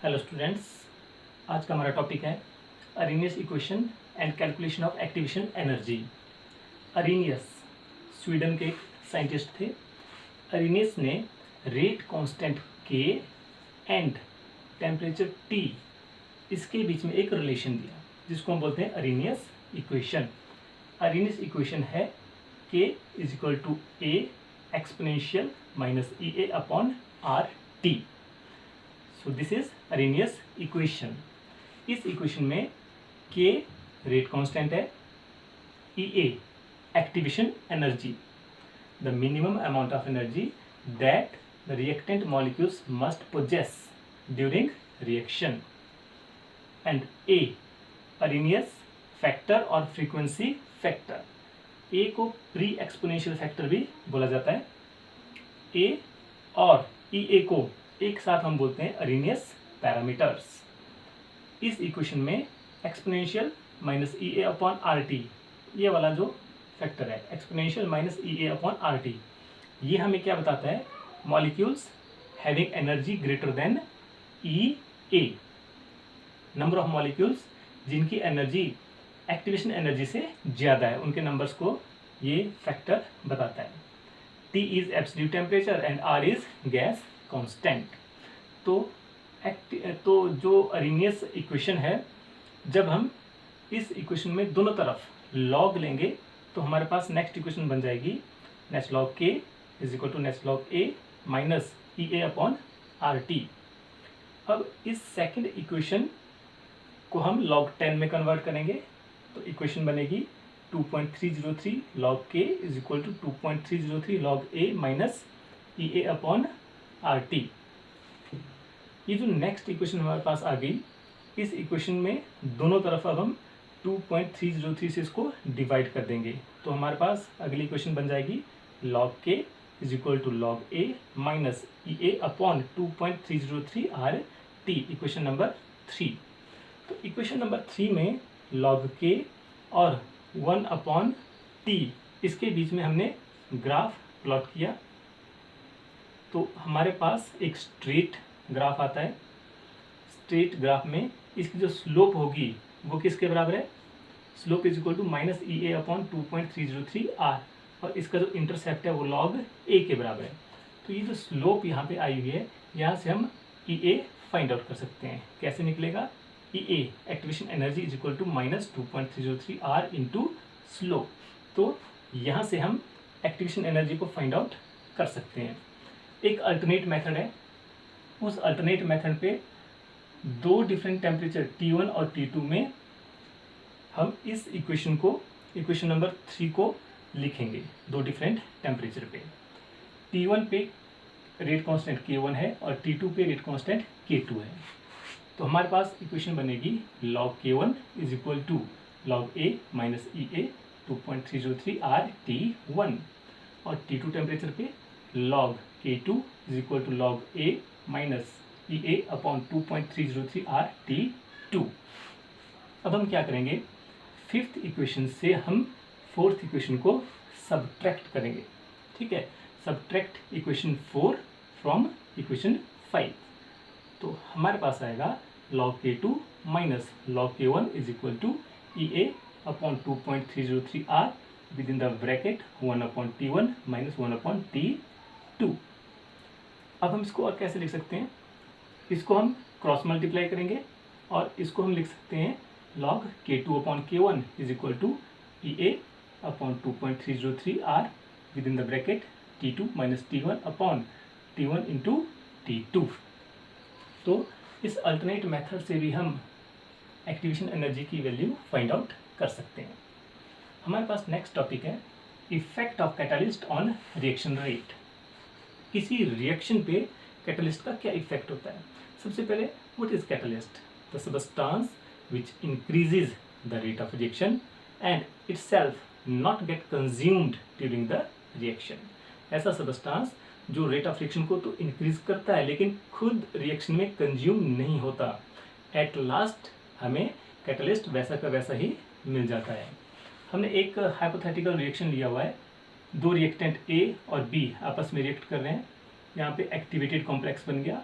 Hello students, आज का हमारा टॉपिक है Arrhenius equation and calculation of activation energy. Arrhenius Sweden के एक साइंटिस्ट थे। अरेनियस ने रेट कांस्टेंट के एंड टेम्परेचर टी इसके बीच में एक रिलेशन दिया जिसको हम बोलते हैं अरेनियस इक्वेशन। अरेनियस इक्वेशन है K is equal to A exponential minus E A upon R T. So this is Arrhenius equation. इस इक्वेशन में k रेट कांस्टेंट है, E A activation energy, the minimum amount of energy that the reactant molecules must possess during reaction, and A Arrhenius factor और frequency factor. A को pre exponential factor भी बोला जाता है। A और E A को एक साथ हम बोलते हैं अरेनियस पैरामीटर्स। इस इक्वेशन में exponential minus E A upon R T, ये वाला जो फैक्टर है exponential minus E A upon R T, ये हमें क्या बताता है? Molecules having energy greater than E A, number of molecules जिनकी एनर्जी एक्टिवेशन एनर्जी से ज़्यादा है, उनके नंबर्स को ये फैक्टर बताता है। T is absolute temperature and R is gas constant. तो जो अरेनियस इक्वेशन है, जब हम इस इक्वेशन में दोनों तरफ लॉग लेंगे तो हमारे पास नेक्स्ट इक्वेशन बन जाएगी next log K is equal to next log A minus E A upon R T. अब इस सेकंड इक्वेशन को हम लॉग 10 में कन्वर्ट करेंगे तो इक्वेशन बनेगी 2.303 log K is equal to 2.303 log A minus E A upon R T. ये जो नेक्स्ट इक्वेशन हमारे पास आ गई, इस इक्वेशन में दोनों तरफ अब हम 2.303 से इसको डिवाइड कर देंगे तो हमारे पास अगली इक्वेशन बन जाएगी log K is equal to log A minus E A upon 2.303 R T, equation number 3। तो इक्वेशन नंबर 3 में लॉग के और 1 अपॉन टी इसके बीच में हमने ग्राफ प्लॉट किया तो हमारे पास एक स्ट्रेट ग्राफ आता है। स्ट्रेट ग्राफ में इसकी जो स्लोप होगी वो किसके बराबर है? Slope is equal to minus E A upon 2.303 R, और इसका जो इंटरसेप्ट है वो लॉग ए के बराबर है। तो ये जो स्लोप यहाँ पे आई हुई है, यहाँ से हम ई ए फाइंड आउट कर सकते हैं। कैसे निकलेगा? E a activation energy is equal to minus 2.303 R into slope. तो यहाँ से हम एक्टिवेशन एनर्जी को फाइंड आउट कर सकते हैं। एक अल्टरनेट मेथड है, उस अल्टरनेट मेथड पे दो डिफरेंट टेम्परेचर T1 और T2 में हम इस इक्वेशन को, इक्वेशन नंबर 3 को लिखेंगे दो डिफरेंट टेम्परेचर पे। T1 पे रेट कांस्टेंट K1 है और T2 पे रेट कांस्टेंट K2 है। तो हमारे पास इक्वेशन बनेगी log K1 is equal to log A minus E A 2.303 R T1, और T2 टेम्परेचर पे log K2 is equal to log A minus E A upon 2.303 R T2। अब हम क्या करेंगे? फिफ्थ इक्वेशन से हम फोर्थ इक्वेशन को subtract करेंगे। ठीक है, सब्ट्रैक्ट इक्वेशन 4 फ्रॉम इक्वेशन 5। तो हमारे पास आएगा log K2 minus log K1 is equal to E A upon 2.303 R within the bracket 1 upon T1 minus 1 upon T2। अब हम इसको और कैसे लिख सकते हैं? इसको हम क्रॉस मल्टीप्लाई करेंगे और इसको हम लिख सकते हैं log K2 upon K1 is equal to E A upon 2.303 R within the bracket T2 minus T1 upon T1 into T2। तो इस अल्टरनेट मेथड से भी हम एक्टिवेशन एनर्जी की वैल्यू फाइंड आउट कर सकते हैं। हमारे पास नेक्स्ट टॉपिक है effect of catalyst on reaction rate. किसी रिएक्शन पे कैटलिस्ट का क्या इफेक्ट होता है? सबसे पहले what is catalyst? The substance which increases the rate of reaction and itself not gate consumed during the reaction. ऐसा सबस्टांस जो रेट ऑफ रिएक्शन को तो इंक्रीज करता है लेकिन खुद रिएक्शन में कंज्यूम नहीं होता। एट लास्ट हमें कैटलिस्ट वैसा का वैसा ही मिल जाता है। हमने एक हाइपोथेटिकल रिएक्शन लिया हुआ है, दो रिएक्टेंट A और B आपस में रिएक्ट कर रहे हैं। यहाँ पे एक्टिवेटेड कॉम्प्लेक्स बन गया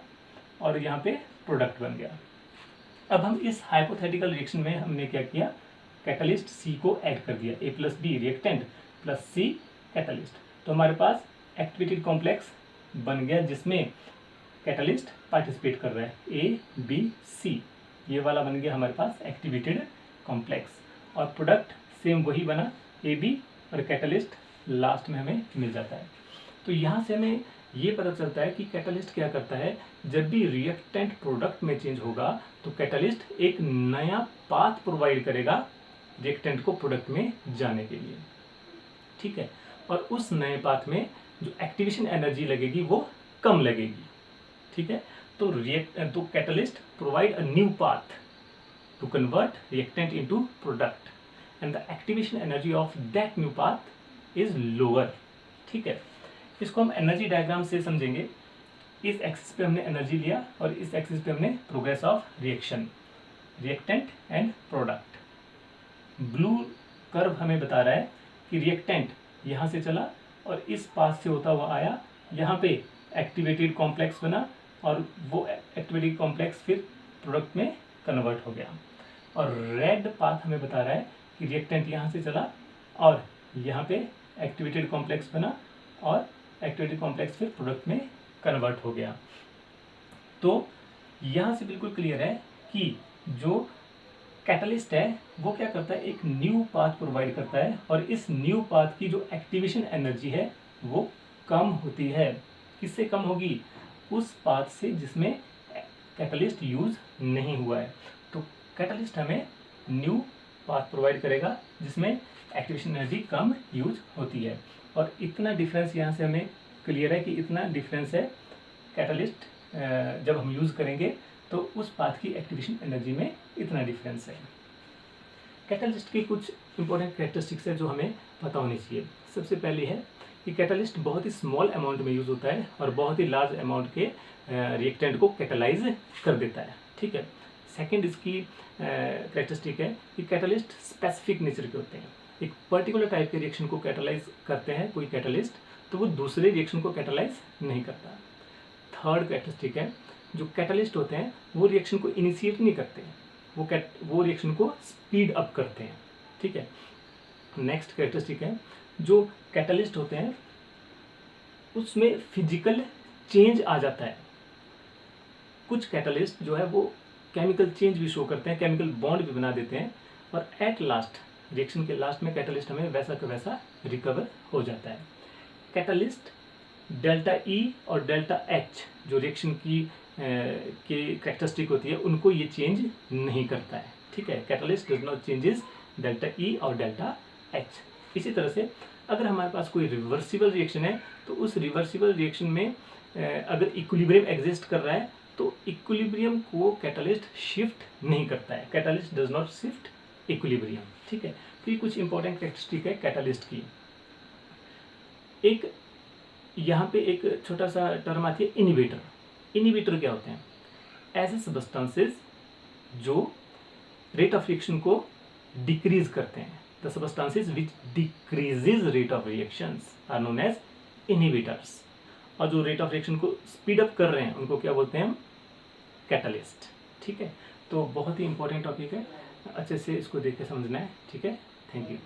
और यहाँ पे प्रोडक्ट बन गया। अब हम इस हाइपोथेटिकल रिएक्शन में हमने क्या किया, कैटलिस्ट सी को ऐड कर दिया, ए प्लस बी रिएक्टेंट प्लस सी कैटलिस्ट। तो हमारे पास एक्टिवेटेड कॉम्प्लेक्स बन गया जिसमें कैटलिस्ट पार्टिसिपेट कर रहा है, ए बी सी, ये वाला बन गया हमारे पास एक्टिवेटेड कॉम्प्लेक्स। और प्रोडक्ट सेम वही बना, ए बी और कैटलिस्ट लास्ट में हमें मिल जाता है। तो यहाँ से हमें ये पता चलता है कि कैटलिस्ट क्या करता है, जब भी रिएक्टेंट प्रोडक्ट में चेंज होगा तो कैटलिस्ट एक नया पाथ प्रोवाइड करेगा रिएक्टेंट को प्रोडक्ट में जाने के लिए, ठीक है। और उस नए पाथ में जो एक्टिवेशन एनर्जी लगेगी वो कम लगेगी, ठीक है। तो catalyst provide a new path to convert reactant into product and the activation energy of that new path is lower, ठीक है। इसको हम एनर्जी डायग्राम से समझेंगे। इस एक्सिस पे हमने एनर्जी लिया और इस एक्सिस पे हमने progress of reaction, reactant and product. Blue curve हमें बता रहा है कि रिएक्टेंट यहाँ से चला और इस पास से होता हुआ आया, यहाँ पे एक्टिवेटेड कॉम्प्लेक्स बना और वो एक्टिवेटेड कॉम्प्लेक्स फिर प्रोडक्ट में कन्वर्ट हो गया। और रेड पाथ हमें बता रहा है कि रिएक्टेंट यहाँ से चला और यहाँ पे एक्टिवेटेड कॉम्प्लेक्स बना और एक्टिवेटेड कॉम्प्लेक्स फिर प्रोडक्ट में कन्वर्ट हो गया। तो यहाँ से बिल्कुल क्लियर है कि जो कैटलिस्ट है वो क्या करता है, एक न्यू पाथ प्रोवाइड करता है और इस न्यू पाथ की जो एक्टिवेशन एनर्जी है वो कम होती है। किससे कम होगी, उस पाथ से जिसमें कैटलिस्ट यूज नहीं हुआ है। तो कैटलिस्ट हमें न्यू पाथ प्रोवाइड करेगा जिसमें एक्टिवेशन एनर्जी कम यूज होती है। और इतना डिफरेंस यहाँ से हमें क्लियर है कि इतना डिफरेंस है कैटलिस्ट जब हम यूज़ करेंगे तो उस पाथ की एक्टिवेशन एनर्जी में इतना डिफरेंस है। कैटलिस्ट की कुछ इंपॉर्टेंट कैरेक्टरिस्टिक्स है जो हमें पता होनी चाहिए। सबसे पहले है कि कैटलिस्ट बहुत ही स्मॉल अमाउंट में यूज़ होता है और बहुत ही लार्ज अमाउंट के रिएक्टेंट को कैटलाइज कर देता है, ठीक है। सेकेंड इसकी कैरेक्टरिस्टिक है कि कैटलिस्ट स्पेसिफिक नेचर के होते हैं। एक पर्टिकुलर टाइप के रिएक्शन को कैटलाइज करते हैं कोई कैटलिस्ट, तो वो दूसरे रिएक्शन को कैटलाइज नहीं करता। थर्ड कैरेक्टरिस्टिक है, जो कैटलिस्ट होते हैं वो रिएक्शन को इनिशिएट नहीं करते हैं, वो रिएक्शन को स्पीड अप करते हैं, ठीक है। नेक्स्ट कैरेक्टरिस्टिक है, जो कैटलिस्ट होते हैं उसमें फिजिकल चेंज आ जाता है। कुछ कैटलिस्ट जो है वो केमिकल चेंज भी शो करते हैं, केमिकल बॉन्ड भी बना देते हैं और एट लास्ट रिएक्शन के लास्ट में कैटलिस्ट हमें वैसा का वैसा रिकवर हो जाता है। कैटलिस्ट डेल्टा ई और डेल्टा एच जो रिएक्शन की कैरेक्टरिस्टिक होती है उनको ये चेंज नहीं करता है, ठीक है। Catalyst does not changes delta E और डेल्टा एच। इसी तरह से अगर हमारे पास कोई रिवर्सिबल रिएक्शन है तो उस रिवर्सिबल रिएक्शन में अगर इक्विलिब्रियम एग्जिस्ट कर रहा है तो इक्विलिब्रियम को कैटलिस्ट शिफ्ट नहीं करता है, catalyst does not shift equilibrium, ठीक है। तो ये कुछ इंपॉर्टेंट कैरेक्टरिस्टिक है कैटलिस्ट की। एक यहाँ पे एक छोटा सा टर्म आती है इनिबिटर। इनिबिटर क्या होते हैं, ऐसे सब्सटेंसेस जो रेट ऑफ रिएक्शन को डिक्रीज करते हैं। The substances which decreases rate of reactions are known as inhibitors. और जो रेट ऑफ रिएक्शन को स्पीड अप कर रहे हैं उनको क्या बोलते हैं हम, कैटलिस्ट, ठीक है। तो बहुत ही इंपॉर्टेंट टॉपिक है, अच्छे से इसको देख के समझना है, ठीक है। Thank you.